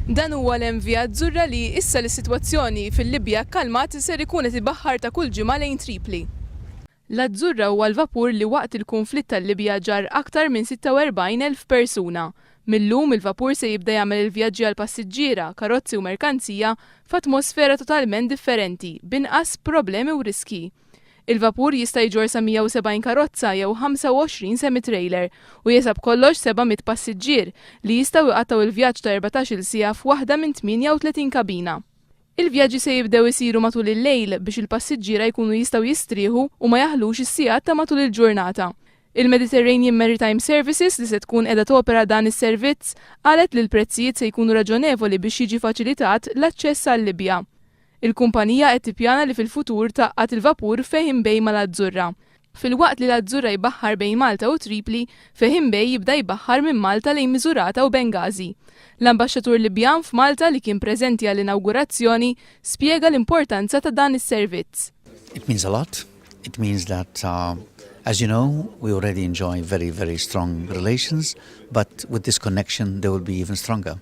Dan huwa l-envi Azzurra li issa l-sitwazzjoni fil-Libja kkalmat ser ikun qed ibaħħar ta' kull ġimgħa lejn Tripli. L-Azzurra huwa l-vapur li waqt il-konflitt tal-Libja ġar aktar minn 46,000 persuna. Millum il-vapur se jibda jagħmel il-vjaġġi għal passiġġiera, karozzi u merkanzija f'atmosfera totalment differenti, b'inqas problemi u riski. Il-vapur jista' jġor sa 170 karozza jew 25 semi-trailer u jesab kollox 700 passiġġier li jistgħu jqattaw il-vjaġġ ta' 14-il siegħa f'waħda minn 38 kabina. Il-vjaġġi se jibdew isiru matul il-lejl biex il-passiġġiera jkunu jistgħu jistrieħu u ma jaħlux is-sigħat ta' matul il-ġurnata. Il-Mediterranean Maritime Services li se tkun qiegħda topera dan is-servizz qalet li l-prezzijiet se jkunu raġonevoli biex jiġi faċilitat l-aċċess għall-Libja. Il-kumpanija qed tippjana li fil-futur taqqat il-vapur Fehim Bej mal-Azzurra. Fil-waqt li l-Azzurra jbaħħar bejn Malta u Tripli, Fehim Bej jibda jbaħħar minn Malta lejn Miżurata u Bengazi. L-ambaxxatur Libjan f'Malta li kien preżenti għall-inawgurazzjoni spjega l-importanza ta' dan is-servizz. It means a lot. It means that, as you know, we already enjoy very, very strong relations, but with this connection they will be even stronger.